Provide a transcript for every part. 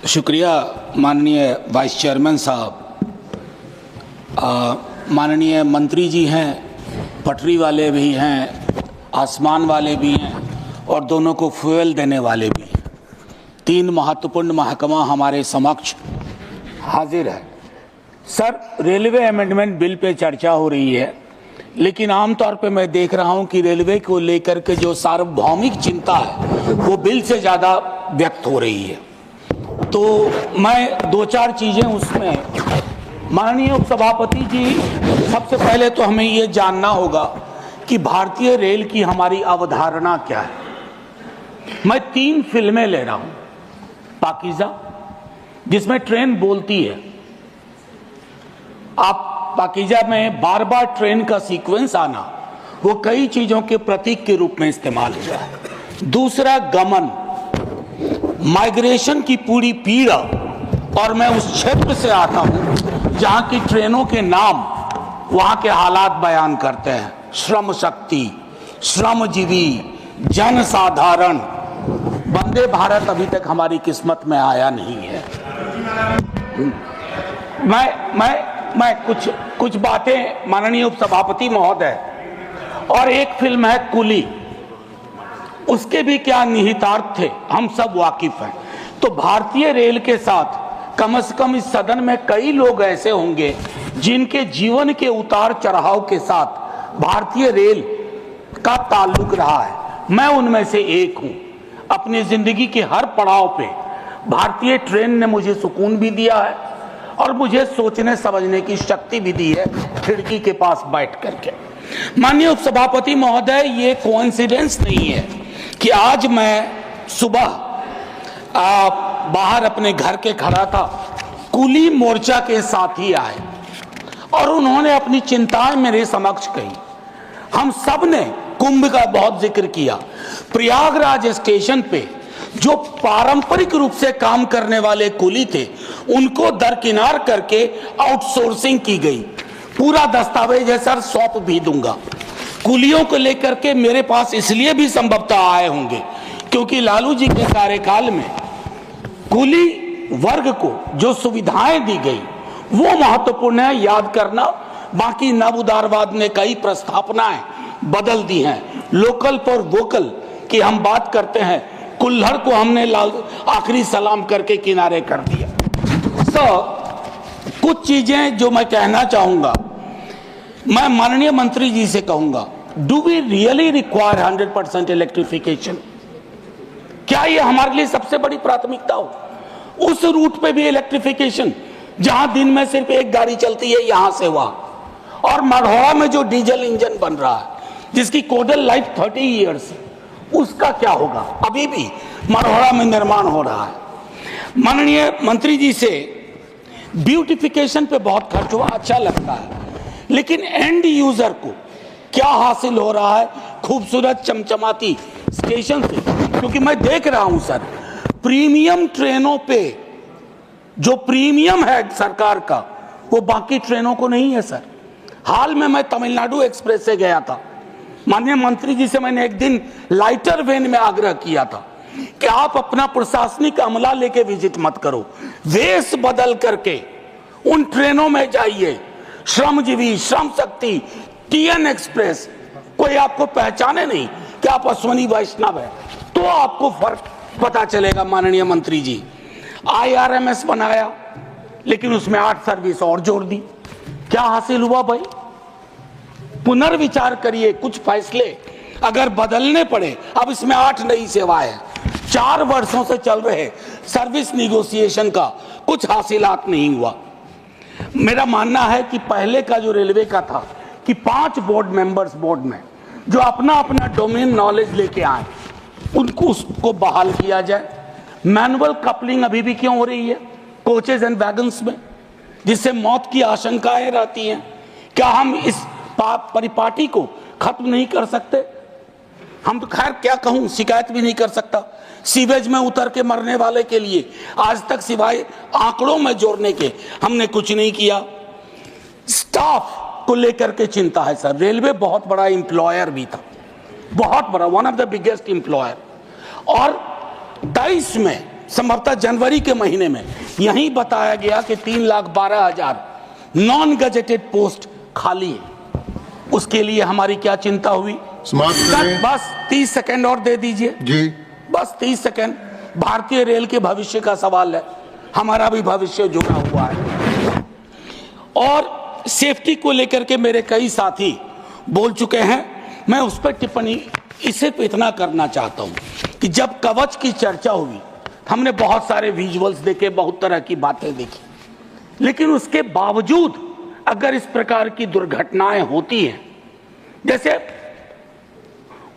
शुक्रिया माननीय vice chairman साहब। माननीय मंत्री जी हैं, पटरी वाले भी हैं, आसमान वाले भी हैं और दोनों को फ्यूल देने वाले भी हैं। तीन महत्वपूर्ण महकमा हमारे समक्ष हाजिर है। Sir, railway amendment bill pay चर्चा हो रही है, लेकिन आमतौर पे मैं देख रहा हूं कि रेलवे को लेकर के जो सार्वभौमिक चिंता है वो बिल से ज़्यादा व्यक्त हो रही है। तो मैं दो चार चीज़ें उसमें, माननीय उपसभापति जी, सबसे पहले तो हमें ये जानना होगा कि भारतीय रेल की हमारी अवधारणा क्या है। मैं 3 फिल्में ले रहा हूँ। पाकीज़ा, जिसमें ट्रेन बोलती है, आप पाकीज़ा में बार बार ट्रेन का सीक्वेंस आना वो कई चीज़ों के प्रतीक के रूप में इस्तेमाल हुआ है। दूसरा, गमन, माइग्रेशन की पूरी पीड़ा, और मैं उस क्षेत्र से आता हूं जहां की ट्रेनों के नाम वहां के हालात बयान करते हैं। श्रम शक्ति, श्रमजीवी, जनसाधारण। वंदे भारत अभी तक हमारी किस्मत में आया नहीं है। मैं कुछ बातें, माननीय उपसभापति महोदय, और एक फिल्म है कुली, उसके भी क्या निहितार्थ थे हम सब वाकिफ हैं। तो भारतीय रेल के साथ कम से कम इस सदन में कई लोग ऐसे होंगे जिनके जीवन के उतार चढ़ाव के साथ भारतीय रेल का ताल्लुक रहा है। मैं उनमें से एक हूं। अपनी जिंदगी के हर पड़ाव पे भारतीय ट्रेन ने मुझे सुकून भी दिया है और मुझे सोचने समझने की शक्ति भी दी है, खिड़की के पास बैठ करके। माननीय उपसभापति महोदय, ये कोइंसिडेंस नहीं है कि आज मैं सुबह बाहर अपने घर के खड़ा था, कुली मोर्चा के साथी आए और उन्होंने अपनी चिंताएं मेरे समक्ष कही। हम सब ने कुंभ का बहुत जिक्र किया। प्रयागराज स्टेशन पे जो पारंपरिक रूप से काम करने वाले कुली थे, उनको दरकिनार करके आउटसोर्सिंग की गई। पूरा दस्तावेज है सर, सौंप भी दूंगा। कुलियों को लेकर के मेरे पास इसलिए भी संभवतः आए होंगे क्योंकि लालू जी के कार्यकाल में कुली वर्ग को जो सुविधाएं दी गई वो महत्वपूर्ण है, याद करना। बाकी नव उदारवाद ने कई प्रस्थापनाएं बदल दी हैं। लोकल फॉर वोकल की हम बात करते हैं, कुल्हड़ को हमने आखिरी सलाम करके किनारे कर दिया। कुछ चीजें जो मैं कहना चाहूंगा, मैं माननीय मंत्री जी से कहूंगा, do we really require 100% electrification? क्या ये हमारे लिए सबसे बड़ी प्राथमिकता हो? उस रूट पे भी इलेक्ट्रिफिकेशन जहां दिन में सिर्फ एक गाड़ी चलती है यहां से वहां, और मढ़ौरा में जो डीजल इंजन बन रहा है जिसकी कोडल लाइफ 30 ईयर्स है, उसका क्या होगा? अभी भी मढ़ौरा में निर्माण हो रहा है। माननीय मंत्री जी से ब्यूटिफिकेशन पे बहुत खर्च हुआ, अच्छा लगता है, लेकिन एंड यूजर को क्या हासिल हो रहा है खूबसूरत चमचमाती स्टेशन से? क्योंकि मैं देख रहा हूं सर, प्रीमियम ट्रेनों पे जो प्रीमियम है सरकार का, वो बाकी ट्रेनों को नहीं है सर। हाल में मैं तमिलनाडु एक्सप्रेस से गया था। माननीय मंत्री जी से मैंने एक दिन लाइटर वेन में आग्रह किया था कि आप अपना प्रशासनिक अमला लेके विजिट मत करो, वेश बदल करके उन ट्रेनों में जाइए। श्रमजीवी, श्रम शक्ति, टीएन एक्सप्रेस, कोई आपको पहचाने नहीं कि आप अश्वनी वैष्णव है, तो आपको फर्क पता चलेगा। माननीय मंत्री जी, IRMS बनाया, लेकिन उसमें 8 सर्विस और जोड़ दी। क्या हासिल हुआ भाई? पुनर्विचार करिए, कुछ फैसले अगर बदलने पड़े। अब इसमें 8 नई सेवाएं हैं। 4 वर्षों से चल रहे सर्विस निगोशिएशन का कुछ हासिलात नहीं हुआ। मेरा मानना है कि पहले का जो रेलवे का था कि 5 बोर्ड मेंबर्स बोर्ड में जो अपना अपना डोमेन नॉलेज लेके आए, उनको उसको बहाल किया जाए। मैनुअल कपलिंग अभी भी क्यों हो रही है कोचेज एंड वैगन्स में, जिससे मौत की आशंकाएं रहती हैं? क्या हम इस परिपाटी को खत्म नहीं कर सकते? हम तो खैर क्या कहूं, शिकायत भी नहीं कर सकता। सीवेज में उतर के मरने वाले के लिए आज तक सिवाय आंकड़ों में जोड़ने के हमने कुछ नहीं किया। स्टाफ को लेकर के चिंता है सर। रेलवे बहुत बड़ा एम्प्लॉयर भी था, बहुत बड़ा, one of the biggest employer, और 23 में संभवतः जनवरी के महीने में यही बताया गया कि 3,12,000 नॉन गजेटेड पोस्ट खाली है। उसके लिए हमारी क्या चिंता हुई? बस 30 सेकंड और दे दीजिए जी, बस 30 सेकंड। भारतीय रेल के भविष्य का सवाल है, हमारा भी भविष्य जुड़ा हुआ है। और सेफ्टी को लेकर के मेरे कई साथी बोल चुके हैं, मैं उस पर टिप्पणी इसे पे इतना करना चाहता हूं कि जब कवच की चर्चा हुई, हमने बहुत सारे विजुअल्स देखे, बहुत तरह की बातें देखी, लेकिन उसके बावजूद अगर इस प्रकार की दुर्घटनाएं होती हैं, जैसे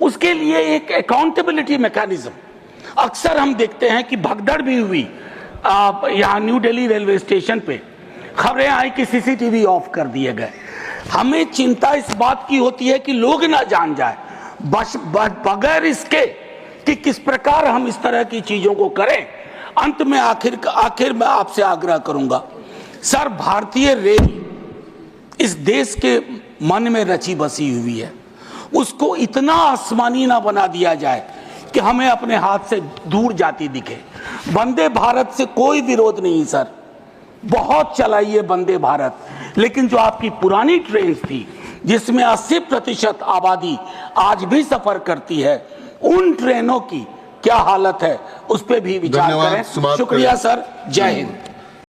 उसके लिए एक अकाउंटेबिलिटी मैकेनिज्म, अक्सर हम देखते हैं कि भगदड़ भी हुई यहाँ न्यू दिल्ली रेलवे स्टेशन पे, खबरें आई कि सीसीटीवी ऑफ कर दिए गए। हमें चिंता इस बात की होती है कि लोग ना जान जाए, बगैर इसके कि किस प्रकार हम इस तरह की चीजों को करें। अंत में आखिर मैं आपसे आग्रह करूंगा, सर, भारतीय रेल इस देश के मन में रची बसी हुई है, उसको इतना आसमानी ना बना दिया जाए कि हमें अपने हाथ से दूर जाती दिखे। वंदे भारत से कोई विरोध नहीं सर, बहुत चलाइए वंदे भारत, लेकिन जो आपकी पुरानी ट्रेन थी जिसमें 80% आबादी आज भी सफर करती है, उन ट्रेनों की क्या हालत है उस पर भी विचार करें। शुक्रिया सर, जय हिंद।